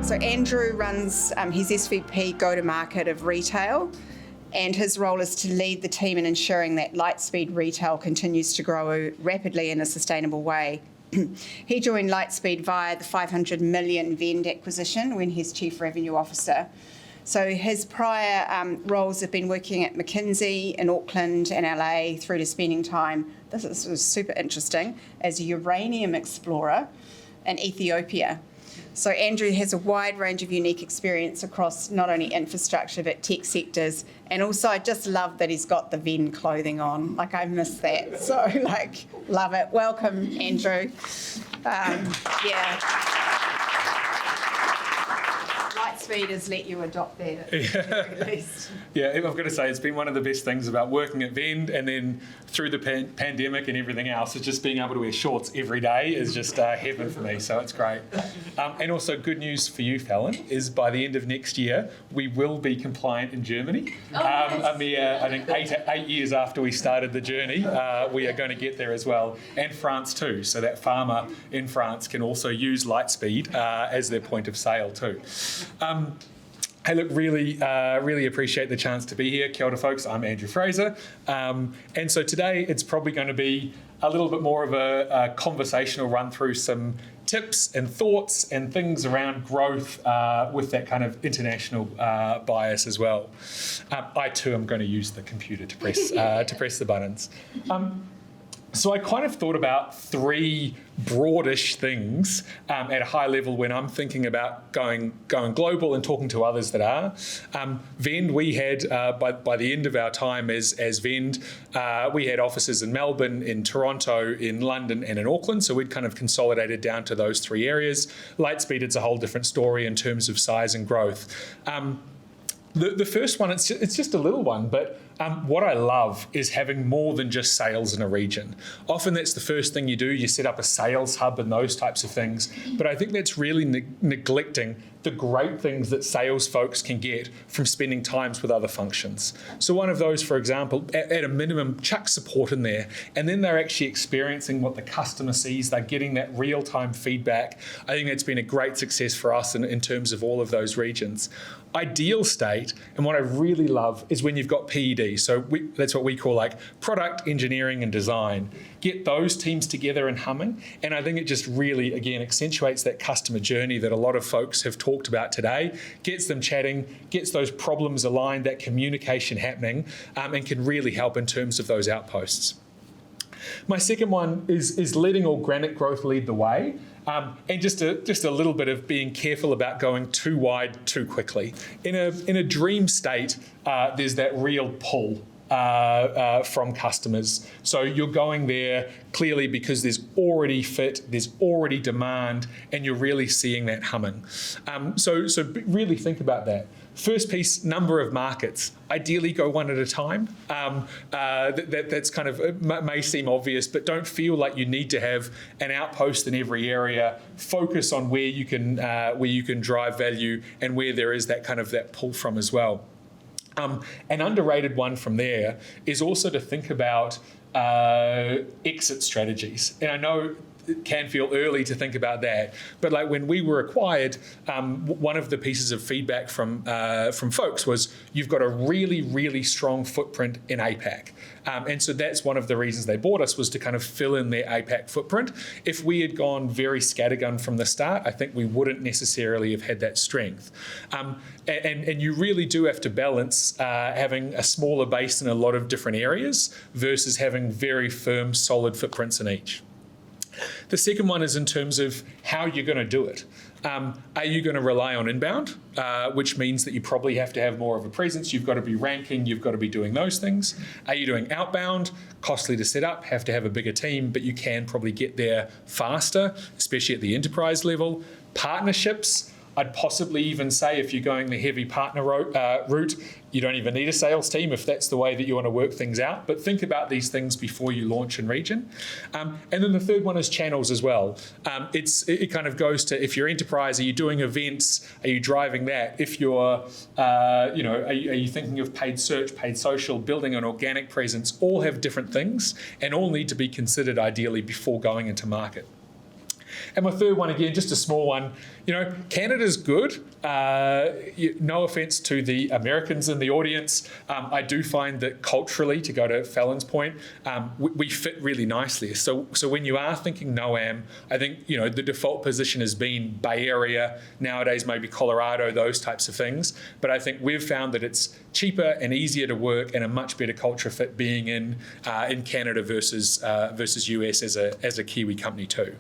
So Andrew runs his SVP go-to-market of retail, and his role is to lead the team in ensuring that Lightspeed retail continues to grow rapidly in a sustainable way. He joined Lightspeed via the 500 million Vend acquisition when he's Chief Revenue Officer. So his prior roles have been working at McKinsey in Auckland and LA through to spending time, this was super interesting, as a uranium explorer in Ethiopia. So Andrew has a wide range of unique experience across not only infrastructure but tech sectors, and also I just love that he's got the Venn clothing on. Like, I miss that. So, love it. Welcome, Andrew. Lightspeed has let you adopt that at the very least. Yeah, I've got to say, it's been one of the best things about working at Vend, and then through the pandemic and everything else, is just being able to wear shorts every day is just heaven for me, so it's great. And also good news for you, Fallon, is by the end of next year, we will be compliant in Germany. I think 8 years after we started the journey, we are going to get there as well, and France too, so that farmer in France can also use Lightspeed as their point of sale too. Hey, look, really appreciate the chance to be here. Kia ora, folks. I'm Andrew Fraser. And so today it's probably going to be a little bit more of a conversational run through some tips and thoughts and things around growth with that kind of international bias as well. I too am going to use the computer to press the buttons. So I kind of thought about three broadish things at a high level when I'm thinking about going global and talking to others that are. Vend, we had, by the end of our time as Vend, we had offices in Melbourne, in Toronto, in London and in Auckland, so we'd kind of consolidated down to those three areas. Lightspeed, it's a whole different story in terms of size and growth. The first one, it's just a little one, but what I love is having more than just sales in a region. Often that's the first thing you do, you set up a sales hub and those types of things, but I think that's really neglecting the great things that sales folks can get from spending times with other functions. So one of those, for example, at a minimum, chuck support in there, and then they're actually experiencing what the customer sees, they're getting that real-time feedback. I think that's been a great success for us in terms of all of those regions. Ideal state, and what I really love, is when you've got PED. So that's what we call like product, engineering, and design. Get those teams together and humming, and I think it just really, again, accentuates that customer journey that a lot of folks have talked about today, gets them chatting, gets those problems aligned, that communication happening, and can really help in terms of those outposts. My second one is letting organic growth lead the way. And just a little bit of being careful about going too wide too quickly. In a dream state, there's that real pull from customers. So you're going there clearly because there's already fit, there's already demand, and you're really seeing that humming. So really think about that. First piece, number of markets. Ideally go one at a time. That's kind of, may seem obvious, but don't feel like you need to have an outpost in every area. Focus on where you can drive value and where there is that kind of that pull from as well. An underrated one from there is also to think about exit strategies. And I know it can feel early to think about that, but like when we were acquired, one of the pieces of feedback from folks was you've got a really, really strong footprint in APAC. And so that's one of the reasons they bought us, was to kind of fill in their APAC footprint. If we had gone very scattergun from the start, I think we wouldn't necessarily have had that strength. And you really do have to balance having a smaller base in a lot of different areas versus having very firm, solid footprints in each. The second one is in terms of how you're going to do it. Are you going to rely on inbound, which means that you probably have to have more of a presence, you've got to be ranking, you've got to be doing those things. Are you doing outbound? Costly to set up, have to have a bigger team, but you can probably get there faster, especially at the enterprise level. Partnerships, I'd possibly even say if you're going the heavy partner route, you don't even need a sales team if that's the way that you want to work things out. But think about these things before you launch in region. And then the third one is channels as well. It kind of goes to, if you're enterprise, are you doing events? Are you driving that? If you're, are you thinking of paid search, paid social, building an organic presence? All have different things and all need to be considered ideally before going into market. And my third one, again, just a small one, Canada's good. No offence to the Americans in the audience. I do find that culturally, to go to Fallon's point, we fit really nicely. So when you are thinking NOAM, I think, the default position has been Bay Area, nowadays maybe Colorado, those types of things. But I think we've found that it's cheaper and easier to work and a much better culture fit being in Canada versus US as a Kiwi company too.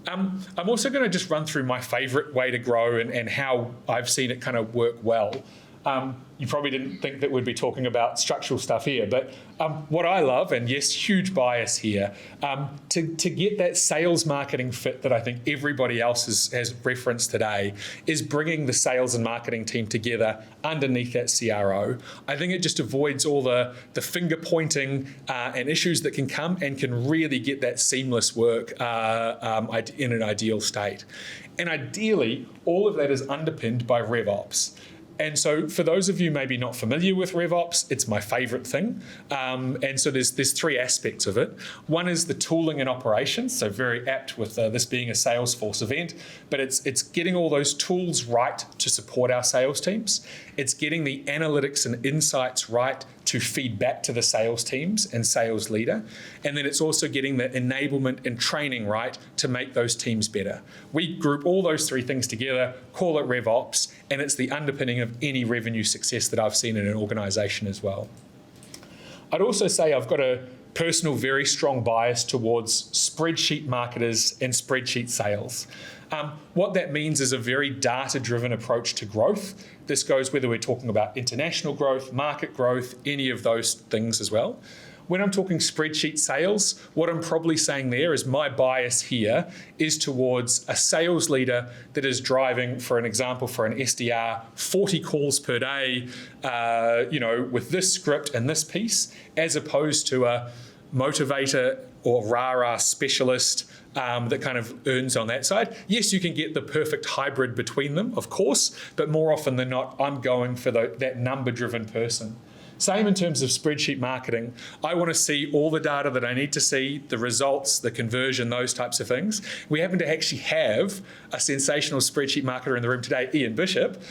I'm also going to just run through my favourite way to grow and how I've seen it kind of work well. You probably didn't think that we'd be talking about structural stuff here, but what I love, and yes, huge bias here, to get that sales marketing fit that I think everybody else has referenced today, is bringing the sales and marketing team together underneath that CRO. I think it just avoids all the finger pointing and issues that can come and can really get that seamless work in an ideal state. And ideally, all of that is underpinned by RevOps. And so for those of you maybe not familiar with RevOps, it's my favourite thing. And so there's three aspects of it. One is the tooling and operations, so very apt with this being a Salesforce event, but it's getting all those tools right to support our sales teams. It's getting the analytics and insights right to feed back to the sales teams and sales leader. And then it's also getting the enablement and training right to make those teams better. We group all those three things together, call it RevOps, and it's the underpinning of any revenue success that I've seen in an organisation as well. I'd also say I've got a personal, very strong bias towards spreadsheet marketers and spreadsheet sales. What that means is a very data-driven approach to growth. This goes whether we're talking about international growth, market growth, any of those things as well. When I'm talking spreadsheet sales, what I'm probably saying there is my bias here is towards a sales leader that is driving, for an example, for an SDR, 40 calls per day, with this script and this piece, as opposed to a motivator or rah-rah specialist that kind of earns on that side. Yes, you can get the perfect hybrid between them, of course, but more often than not, I'm going for that number-driven person. Same in terms of spreadsheet marketing. I want to see all the data that I need to see, the results, the conversion, those types of things. We happen to actually have a sensational spreadsheet marketer in the room today, Ian Bishop.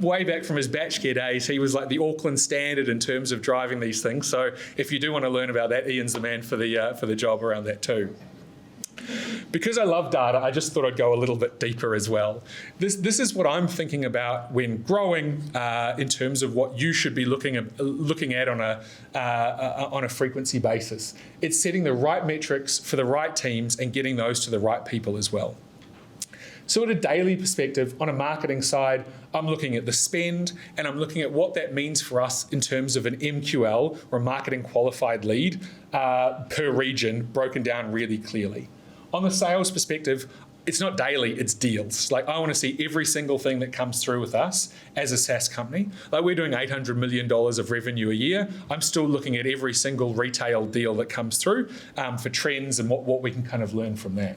Way back from his batch care days, he was like the Auckland standard in terms of driving these things. So if you do want to learn about that, Ian's the man for the job around that too. Because I love data, I just thought I'd go a little bit deeper as well. This is what I'm thinking about when growing in terms of what you should be looking at on a frequency basis. It's setting the right metrics for the right teams and getting those to the right people as well. So at a daily perspective, on a marketing side, I'm looking at the spend and I'm looking at what that means for us in terms of an MQL or a marketing qualified lead per region broken down really clearly. On the sales perspective, it's not daily, it's deals. Like I want to see every single thing that comes through with us as a SaaS company. Like we're doing $800 million of revenue a year. I'm still looking at every single retail deal that comes through for trends and what we can kind of learn from that.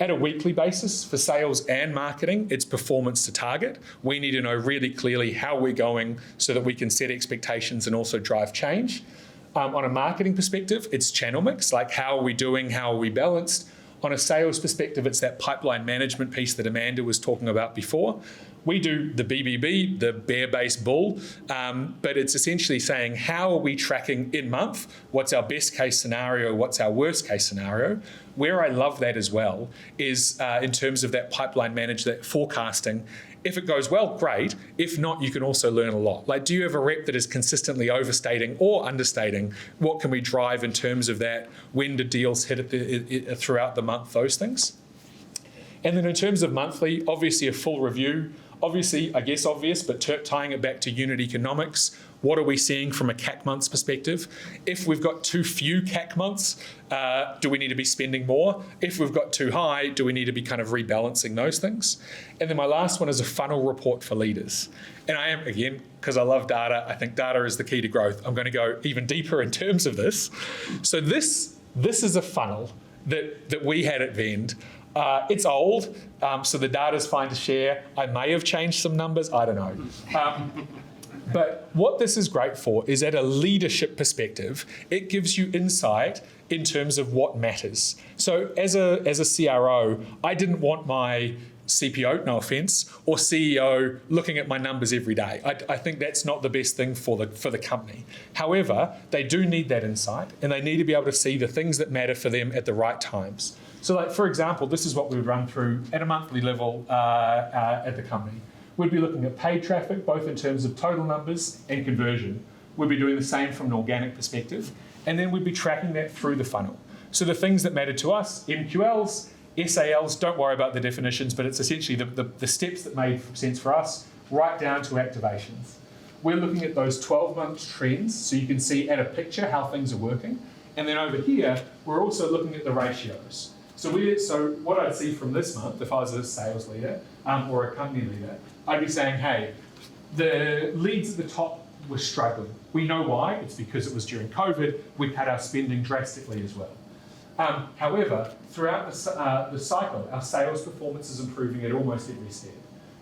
At a weekly basis for sales and marketing, it's performance to target. We need to know really clearly how we're going so that we can set expectations and also drive change. On a marketing perspective, it's channel mix, like how are we doing, how are we balanced? On a sales perspective, it's that pipeline management piece that Amanda was talking about before. We do the BBB, the bear-based bull, but it's essentially saying how are we tracking in month? What's our best case scenario? What's our worst case scenario? Where I love that as well is in terms of that pipeline management, that forecasting. If it goes well, great. If not, you can also learn a lot. Like, do you have a rep that is consistently overstating or understating? What can we drive in terms of that? When do deals hit throughout the month? Those things. And then in terms of monthly, obviously a full review. Obviously, I guess obvious, but tying it back to unit economics. What are we seeing from a CAC months perspective? If we've got too few CAC months, do we need to be spending more? If we've got too high, do we need to be kind of rebalancing those things? And then my last one is a funnel report for leaders. And I am, again, because I love data, I think data is the key to growth. I'm going to go even deeper in terms of this. So this is a funnel that we had at Vend. It's old, so the data's fine to share. I may have changed some numbers, I don't know. But what this is great for is at a leadership perspective, it gives you insight in terms of what matters. So as a CRO, I didn't want my CPO, no offence, or CEO looking at my numbers every day. I think that's not the best thing for the company. However, they do need that insight, and they need to be able to see the things that matter for them at the right times. So, like, for example, this is what we would run through at a monthly level at the company. We'd be looking at paid traffic, both in terms of total numbers and conversion. We'd be doing the same from an organic perspective, and then we'd be tracking that through the funnel. So the things that matter to us, MQLs, SALs, don't worry about the definitions, but it's essentially the steps that made sense for us, right down to activations. We're looking at those 12-month trends, so you can see at a picture how things are working. And then over here, we're also looking at the ratios. So what I'd see from this month, if I was a sales leader or a company leader, I'd be saying, hey, the leads at the top were struggling. We know why. It's because it was during COVID. We cut our spending drastically as well. However, throughout the cycle, our sales performance is improving at almost every step.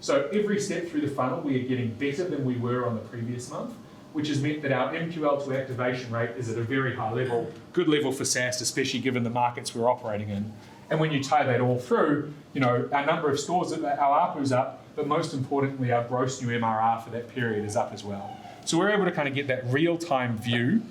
So every step through the funnel, we are getting better than we were on the previous month, which has meant that our MQL to activation rate is at a very high level, good level for SaaS, especially given the markets we're operating in. And when you tie that all through, our number of stores, our ARPU's up, but most importantly, our gross new MRR for that period is up as well. So we're able to kind of get that real-time view.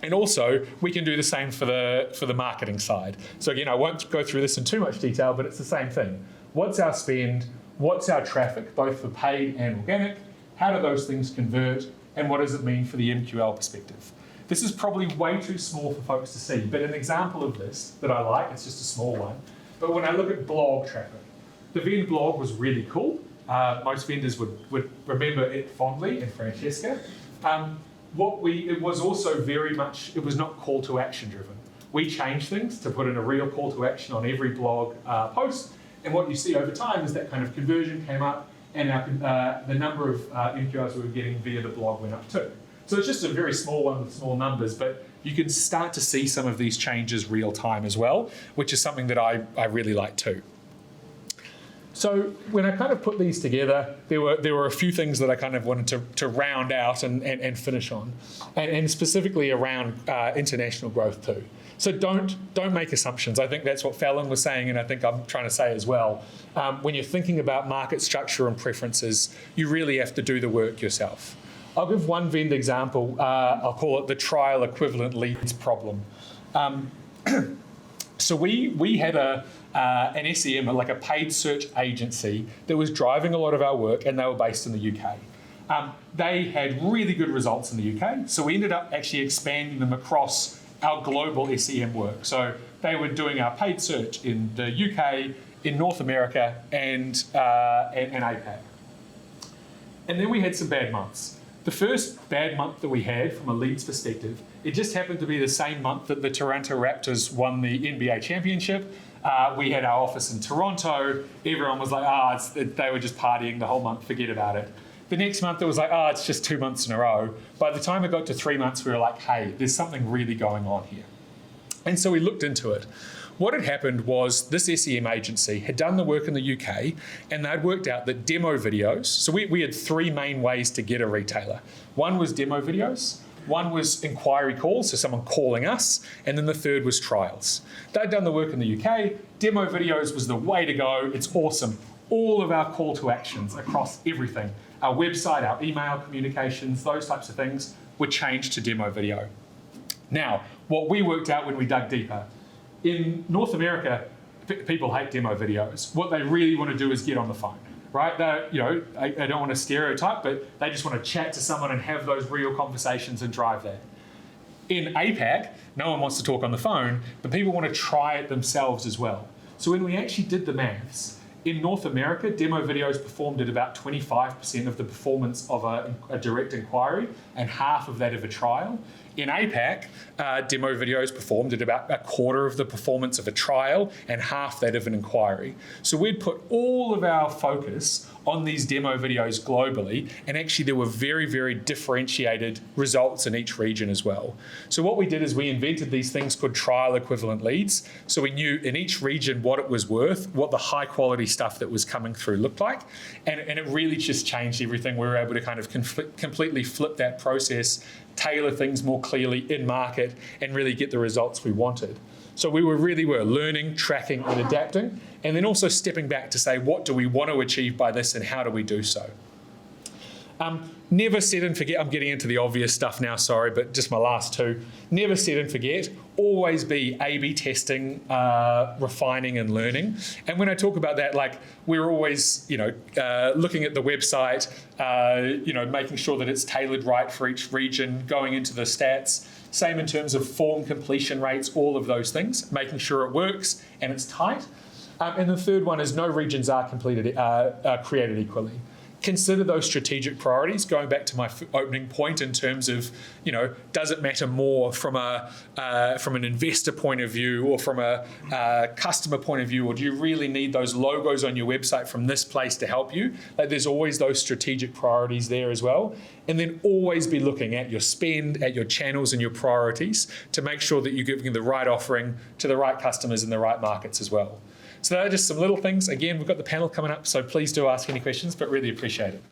And also, we can do the same for the marketing side. So again, I won't go through this in too much detail, but it's the same thing. What's our spend? What's our traffic, both for paid and organic? How do those things convert? And what does it mean for the MQL perspective? This is probably way too small for folks to see, but an example of this that I like, it's just a small one, but when I look at blog traffic, the Vend blog was really cool. Most vendors would remember it fondly, and Francesca. It was also very much, it was not call to action driven. We changed things to put in a real call to action on every blog post, and what you see over time is that kind of conversion came up, and the number of MQLs we were getting via the blog went up too. So it's just a very small one with small numbers, but you can start to see some of these changes real time as well, which is something that I really like too. So when I kind of put these together, there were a few things that I kind of wanted to round out and finish on, and specifically around international growth too. So don't make assumptions. I think that's what Fallon was saying, and I think I'm trying to say as well. When you're thinking about market structure and preferences, you really have to do the work yourself. I'll give one Vend example. I'll call it the trial equivalent leads problem. So we had an SEM, like a paid search agency, that was driving a lot of our work, and they were based in the UK. They had really good results in the UK, so we ended up actually expanding them across our global SEM work. So they were doing our paid search in the UK, in North America, and APAC. And then we had some bad months. The first bad month that we had from a leads perspective, it just happened to be the same month that the Toronto Raptors won the NBA championship. We had our office in Toronto. Everyone was like, they were just partying the whole month, forget about it. The next month it was like, it's just 2 months in a row. By the time it got to 3 months, we were like, hey, there's something really going on here. And so we looked into it. What had happened was this SEM agency had done the work in the UK, and they'd worked out that demo videos, so we had 3 main ways to get a retailer. One was demo videos, one was inquiry calls, so someone calling us, and then the third was trials. They'd done the work in the UK, demo videos was the way to go, it's awesome. All of our call to actions across everything, our website, our email communications, those types of things, were changed to demo video. Now, what we worked out when we dug deeper, in North America, people hate demo videos. What they really want to do is get on the phone, right? I don't want to stereotype, but they just want to chat to someone and have those real conversations and drive that. In APAC, no one wants to talk on the phone, but people want to try it themselves as well. So when we actually did the maths, in North America, demo videos performed at about 25% of the performance of a direct inquiry and half of that of a trial. In APAC, demo videos performed at about a quarter of the performance of a trial and half that of an inquiry. So we'd put all of our focus on these demo videos globally, and actually there were very, very differentiated results in each region as well. So what we did is we invented these things called trial equivalent leads. So we knew in each region what it was worth, what the high quality stuff that was coming through looked like, and it really just changed everything. We were able to kind of completely flip that process, tailor things more clearly in market, and really get the results we wanted. So we were learning, tracking, and adapting, and then also stepping back to say, what do we want to achieve by this, and how do we do so? Never set and forget. I'm getting into the obvious stuff now, sorry, but just my last two. Never set and forget. Always be A/B testing, refining, and learning. And when I talk about that, like, we're always, looking at the website, making sure that it's tailored right for each region, going into the stats. Same in terms of form completion rates, all of those things, making sure it works and it's tight. And the third one is no regions are created equally. Consider those strategic priorities, going back to my opening point in terms of, does it matter more from an investor point of view or from a customer point of view, or do you really need those logos on your website from this place to help you? Like, there's always those strategic priorities there as well. And then always be looking at your spend, at your channels and your priorities to make sure that you're giving the right offering to the right customers in the right markets as well. So those are just some little things. Again, we've got the panel coming up, so please do ask any questions, but really appreciate it.